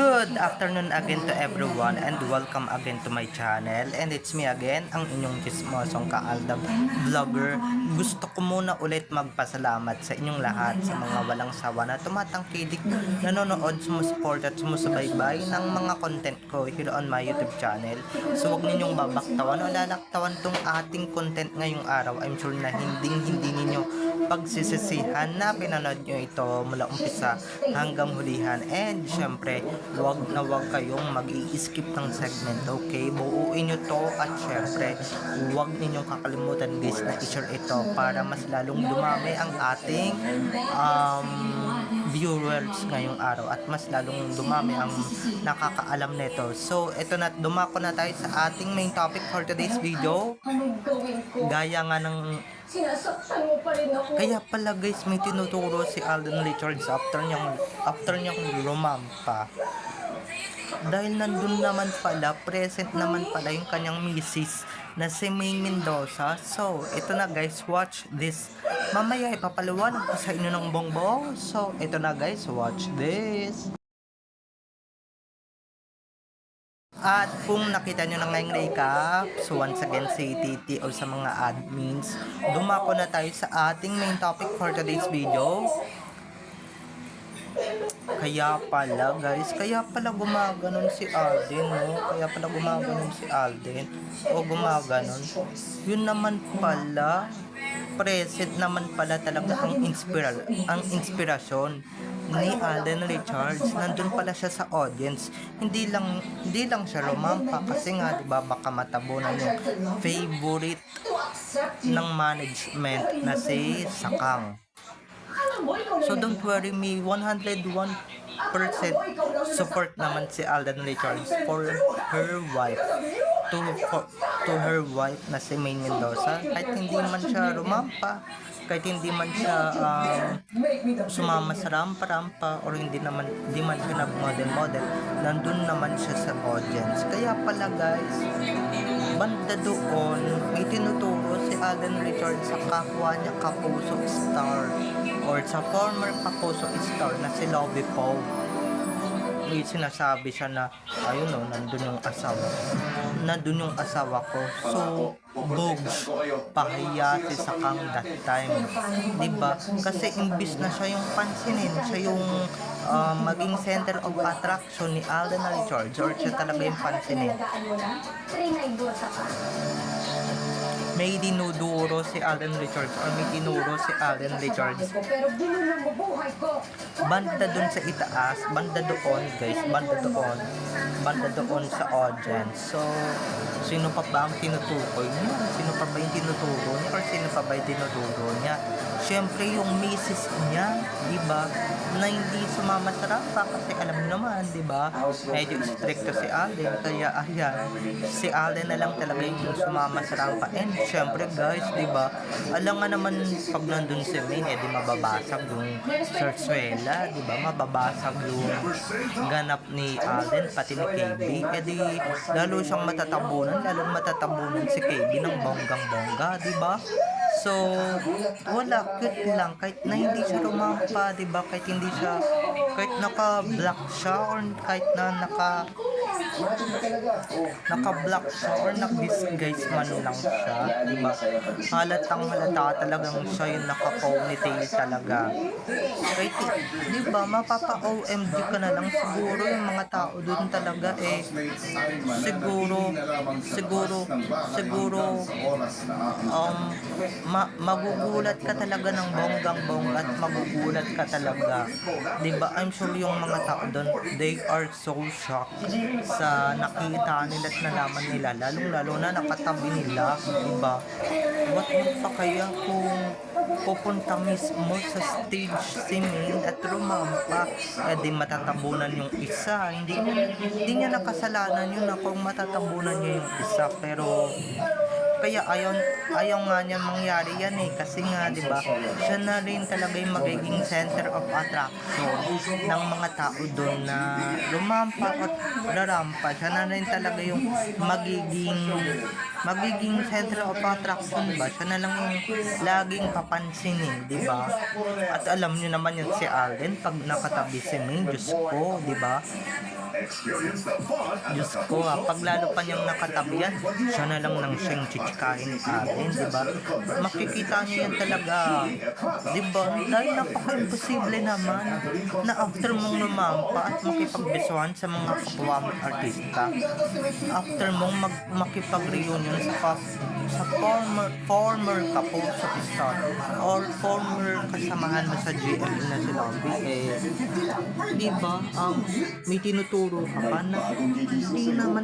Good afternoon again to everyone and welcome again to my channel, and it's me again, ang inyong chismosong kaaldab vlogger. Gusto ko muna ulit magpasalamat sa inyong lahat sa mga walang sawa na tumatangkilik, nanonood, sumusuport at sumusubaybay ng mga content ko here on my YouTube channel. So huwag ninyong babaktawan o lalaktawan tong ating content ngayong araw. I'm sure na hindi ninyo pagsisisihan na pinanood nyo ito mula umpisa hanggang hulihan, and syempre wag na wag kayong mag-i-skip ng segment, okay? Buuin nyo to, at syempre wag ninyong kakalimutan guys na i-share ito para mas lalong dumami ang ating viewers ngayong araw at mas lalong dumami ang nakakaalam nito. So ito na, dumako na tayo sa ating main topic for today's video. Gaya nga ng Sinasaktan mo pa rin ako. kaya pala guys, may tinuturo si Alden Richards after niyang lumampa. Dahil nandun naman pala, present naman pala yung kanyang misis na si Maine Mendoza. So, ito na guys, watch this. Mamaya ipapaliwanag ko sa inyo ng bongbong. So, ito na guys, watch this. At kung nakita nyo na ngayong recap, so once again si TT o sa mga admins, dumako na tayo sa ating main topic for today's video. Kaya pala guys, kaya pala gumaganon si Alden, no? Kaya pala gumaganon si Alden o gumaganon. Yun naman pala, present naman pala talaga ang inspirasyon ni Alden Richards. Nandun pala siya sa audience. Hindi lang siya lumampa kasi nga diba baka matabunan yung favorite ng management na si Sakang. So don't worry me, 101% support naman si Alden Richards for her wife, to her wife na si Maine Mendoza. Kahit hindi man siya rumampa, kahit hindi man siya sumama sa rampa-rampa, or hindi man siya nag-model, nandun naman siya sa audience. Kaya pala guys, banda doon, may tinuturo si Alden Richards sa kapwa niya kapuso star, or sa former kapuso star na si Lovie Poe. May sinasabi siya na, ayun o, nandun yung asawa ko. So, bogs, pahiya si Sakang that time. Diba? Kasi imbis na siya yung pansinin, siya yung maging center of attraction ni Alden Richards, or siya talaga yung pansinin. May dinuduro si Alden Richards, or may tinuro si Alden Richards. Banda dun sa itaas, banda doon guys, banda doon sa audience. So, sino pa ba ang tinutukoy niya? Sino pa ba yung tinuturo niya? Or sino pa ba yung tinuturo niya? Siyempre yung misis niya, diba? Na hindi sumama sa rampa kasi alam niyo naman, diba? Medyo stricto si Alden, kaya ayan, si Alden na lang talaga yung sumama sa rampa. And syempre guys, diba? Alam nga naman pag nandun si Maine, di mababasag yung sarsuela, diba? Mababasag yung ganap ni Alden, pati ni KB. Di lalo siyang matatabunan si KB ng bonggang-bongga, diba? So, wala, cute lang, kahit na hindi siya rumampa, diba? Kahit naka-black siya, or kahit na naka-black siya, or nag-disguise man lang siya, diba? Halata talagang siya yung naka-ponytail talaga. Kahit, diba, mapapa-OMG ka na lang siguro yung mga tao dun talaga siguro magugulat ka talaga ng bonggang-bongga, at magugulat ka talaga, diba? I'm sure yung mga tao doon, they are so shocked sa nakita nila at nalaman nila, lalong-lalo na nakatabi nila, diba? What pa kaya kung pupunta mismo sa stage si Maine at rumampa, di matatabunan yung isa. Hindi niya nakasalanan yun na kung matatabunan niya yung isa, pero Kaya ayaw nga niya mangyari yan eh. Kasi nga, di ba, siya na rin talaga yung magiging center of attraction ng mga tao doon na lumampa at rarampa. Siya na rin talaga yung magiging center of attraction ba? Siya na lang yung laging papansinin, di ba? At alam niyo naman yun si Alden, pag nakatabi si Ming, Diyos ko, di ba? Diyos ko pag lalo pa niyang nakatabi yan, siya na lang nang siyang chichikahin ni Alden, di ba? Makikita niyo yan talaga, di ba? Dahil napaka-imposible naman na after mong lumampa at makipagbesuhan sa mga kapwa mong artista, after mong makipag-reunion sa former kapuso star or former kasamahan mo sa GMA na si Lobby, di ba, may tinuturo ka pa na hindi naman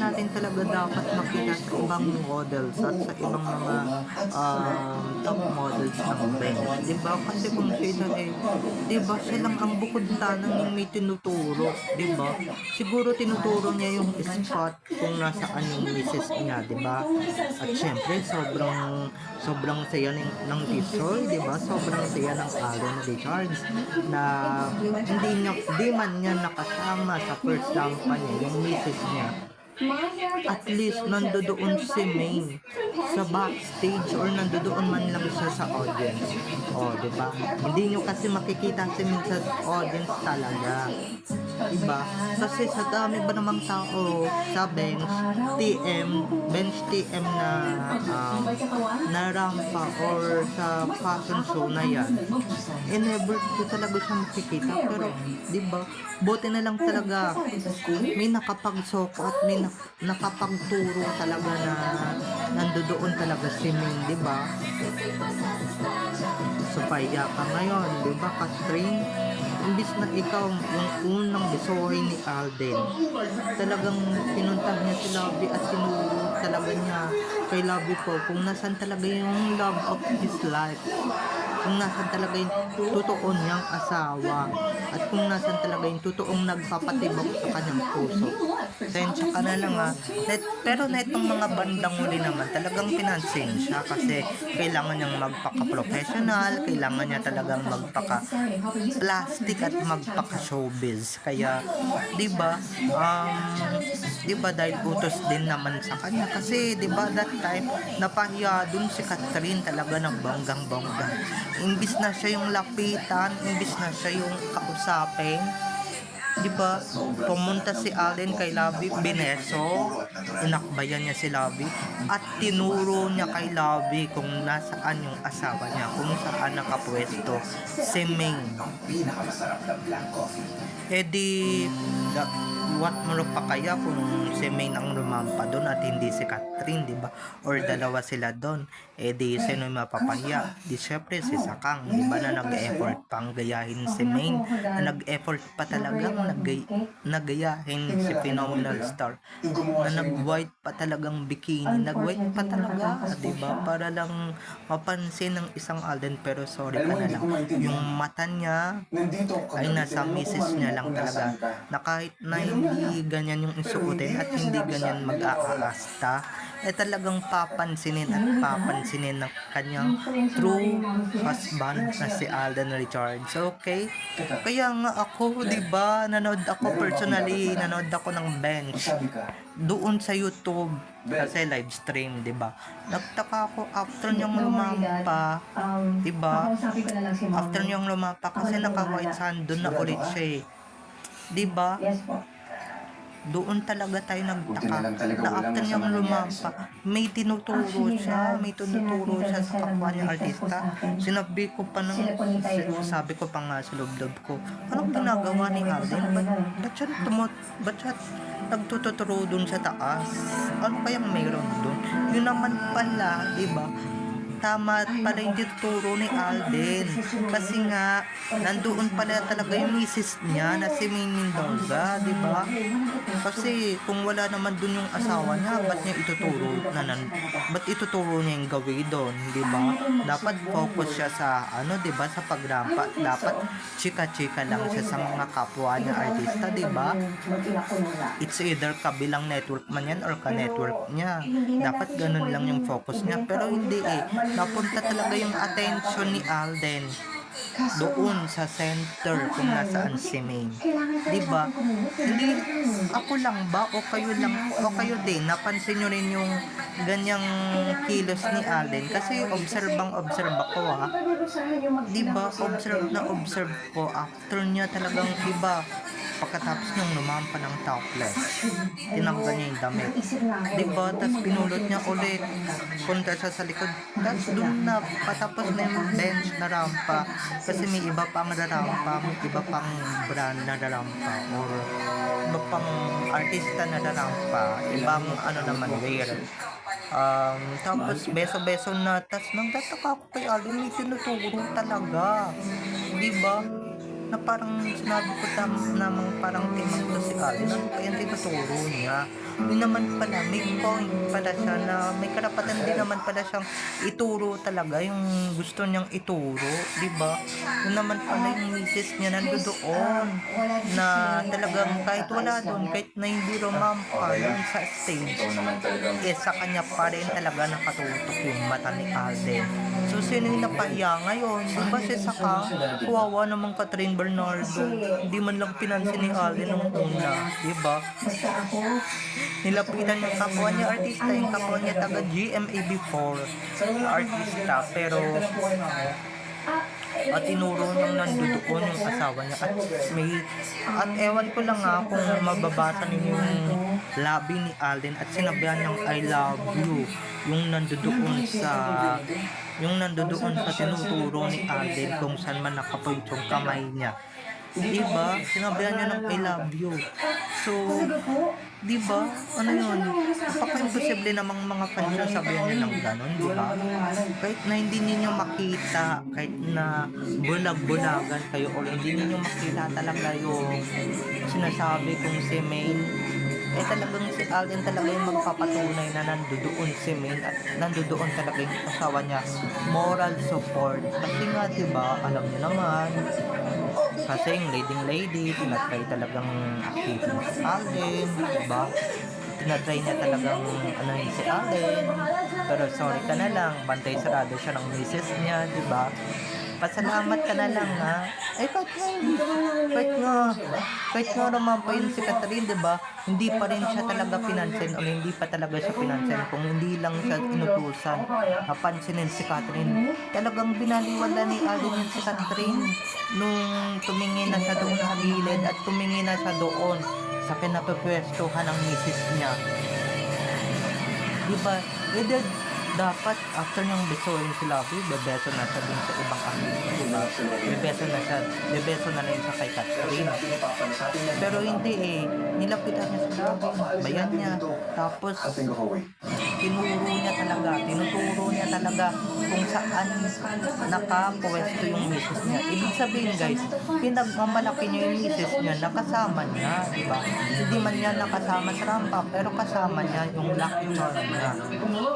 natin talaga dapat makita sa ibang models at sa ibang mga top models ng bench, di ba? Kasi kung sila di ba, silang ang bukod tanang yung may tinuturo, di ba? Siguro tinuturo niya yung spot kung nasaan yung misis niya, di ba? At syempre, sobrang saya ng Tisoy, di ba? Sobrang saya ng Alden Richards na di man niya nakasama sa first rampa niya, yung misis niya. At least nandoon si Maine sa backstage or nandoon man lang siya sa audience. Di ba? Hindi nyo kasi makikita si Maine sa audience talaga. Diba? Kasi sa dami ba namang tao sa bench TM na rampa or sa fashion show na yan, never ko talaga siya makikita. Pero diba, buti na lang talaga may nakapagsoko at may nakapagturo talaga na nandoon talaga si Ming, diba? So paya ka ngayon, diba, Catherine? Imbis na ikaw yung unang bisuhin ni Alden, talagang pinuntahan niya si Lobby at tinuro talaga niya kay Lobby ko kung nasan talaga yung love of his life, kung nasan talaga yung totoo niyang asawa, at kung nasan talaga yung totoong nagpapatibok sa kanyang puso. Sensya ka na lang pero na itong mga bandang huli naman talagang pinansin siya kasi kailangan niyang magpaka-professional, kailangan niya talagang magpaka-plastic at magpaka-showbiz. Kaya, di ba, dahil utos din naman sa kanya. Kasi, di ba, that time, napahiya dun si Catherine talaga ng bonggang-bongga. Imbis na siya yung lapitan, imbis na siya yung kausapin, di ba, pumunta si Alden kay Lobby, bineso, inakbayan niya si Lobby, at tinuro niya kay Lobby kung nasaan yung asawa niya, kung saan nakapwesto si Ming. What more pa kaya kung si Ming ang lumampa doon at hindi si Catherine, di ba? Or dalawa sila doon. Sino yung mapapahiya? Di syempre si Sakang, di ba, na nag-effort pang gayahin si Ming, na nag-effort pa talagang nagayahin si Phenomenal Star, na nag-white pa talagang bikini, nag-white pa talaga, di ba? Para lang mapansin ng isang Alden. Pero sorry ka na lang, yung mata niya ay nasa misis niya lang talaga, na kahit na hindi ganyan yung isuotin at hindi ganyan mag-aasta, talagang papansinin ng kanyang true husband na si Alden Richards. Okay? Kaya nga ako, di ba, nanood ako ng bench doon sa YouTube kasi live stream, di ba? Nagtaka ako after niyang lumampa, di ba? After niyang lumampa kasi naka-white sand doon na ulit siya, di ba? Doon talaga tayo nagtaka na after niyang lumampa, may tinuturo siya sa kapwa niya artista. Sabi ko pa nga sa loob ko, anong ginagawa ni Alden? Ba't siya nagtuturo doon sa taas? Ano kayang mayroon doon? Yun naman pala, diba? tama pala yung tinuturo ni Alden. Kasi nga, nandoon pala talaga yung misis niya na si Maine Mendoza, di ba? Kasi kung wala naman dun yung asawa niya, ba't ituturo niya yung gawin doon, di ba? Dapat focus siya sa, di ba, sa pagrampa. Dapat chika-chika lang siya sa mga kapwa niya artista, di ba? It's either kabilang network man yan or ka-network niya. Dapat ganun lang yung focus niya. Pero hindi napunta talaga yung attention ni Alden doon sa center kung nasaan si Maine. Diba? Hindi, ako lang ba o kayo din, napansin nyo rin yung ganyang kilos ni Alden? Kasi observe ako diba? Observe ko after niya talagang, diba, pagkatapos nung lumampa ng topless, tinanggal niya yung damit, diba? Tapos pinulot niya ulit, punta siya sa likod, tapos doon na patapos na yung bench na rampa, kasi may iba pang rarampa, may iba pang brand na rarampa, or iba pang artista na rarampa, ibang naman weird. Tapos beso-beso na, tapos nang tataka ko kay Alden, may tinuturo talaga, diba? Na parang sinabi ko namang parang timang to si Alden, ano pa yung tinuturo niya? Yun naman pala, may point pala siya na may karapatan din naman pala siyang ituro talaga yung gusto niyang ituro, di ba? Yun naman pala yung misis niya nandoon na talagang kahit wala doon, kahit na hindi rumampa yun sa stage, sa kanya pa rin talaga nakatutok yung mata ni Alden. So, sino yung napahiya ngayon? Di ba si Saka, kawawa namang Catherine Bernardo, hindi man lang pinansin ni Alden nung una, di ba? Nilapitan yung kapwa niya artista, yung kapwa niya taga GMA4 artista, pero at tinuro niyang nandoon yung asawa niya at ewan ko lang kung mababasa ninyo yung labi ni Alden at sinabihan niyang I love you yung nandoon sa tinuturo ni Alden kung saan man nakapoint yung kamay niya. Diba? Sinabihan niya ng I love you. So, diba? Ano yun? Napaka-imposible namang mga fans yung sabihan niya ng gano'n, diba? Kahit na hindi ninyo makita, kahit na bulag-bulagan kayo or hindi ninyo makita talaga yung sinasabi kung si Maine, talagang si Alden talaga yung magpapatunay na nandoon si Maine at nandoon talaga yung asawa niya, moral support. Kasi nga, diba, alam niyo naman, kasi yung leading lady, tinatry talagang activity si Alden, diba? Tinatry niya talagang yun si Alden, pero sorry ka na lang, bantay sarado siya ng misis niya, diba? Pasalamat ka na lang kahit nga naman pa yun si Catherine, diba? Hindi pa rin siya talaga pinansin o hindi pa talaga siya pinansin kung hindi lang siya inutusan napansinin si Catherine. Talagang binaliwala ni Alden yun si Catherine nung tumingin na siya doon sa gilid at tumingin na siya doon sa pinapapwestuhan ng misis niya, diba? Dapat after niyang besoin si Lovey, bebeso na siya dun sa ibang artista, diba? Bebeso na rin siya kay Catherine. Pero hindi nilapitan niya si Lovey, bayan niya, tapos tinuturo niya talaga kung saan nakapwesto yung misis niya. Ibig sabihin guys, pinagmamalaki niya yung misis niya, nakasama niya, diba? Hindi man niya nakasama sa rampa, pero kasama niya yung lucky charm niya,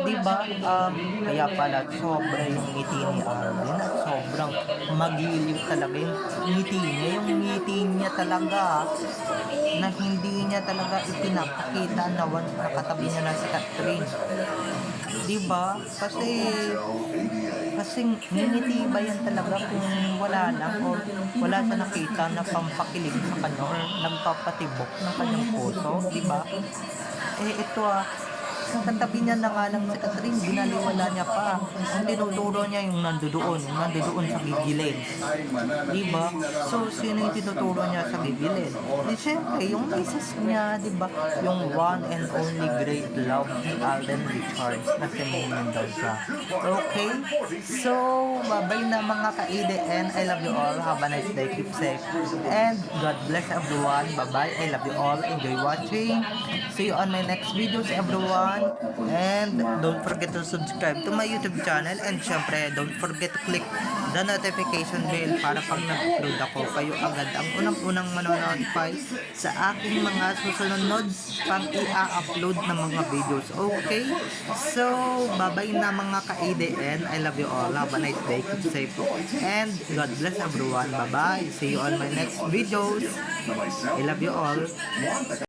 diba? Kaya pala sobra yung ngiti ni Alden at sobrang magiliw talaga yung ngiti niya talaga na hindi niya talaga ipinapakita na once nakatabi niya na si Catherine, diba? Kasi ngingiti ba yan talaga kung wala lang o wala siya nakita na pampakilig sa kanya or nagpapatibok ng kanyang puso, diba? Ito katabi niya na nga lang si Catherine, binaliwala niya pa. Ang tinuturo niya yung nandoon sa gigilid, diba? So, sino yung tinuturo niya sa gigilid? Siyempre, yung misis niya, diba? Yung one and only great love ni Alden Richards na si Maine Mendoza. Okay? So, bye-bye na mga ka-EDN. I love you all. Have a nice day. Keep safe. And God bless everyone. Bye-bye. I love you all. Enjoy watching. See you on my next videos, everyone. everyone. And don't forget to subscribe to my YouTube channel. And syempre, don't forget to click the notification bell para pag nag-upload ako, kayo agad ang unang-unang manonotify sa aking mga susunod pang i-upload na mga videos. Okay? So, bye-bye na mga ka-ADN. I love you all. Have a nice day. Keep safe. And God bless everyone. Bye-bye. See you on my next videos. I love you all.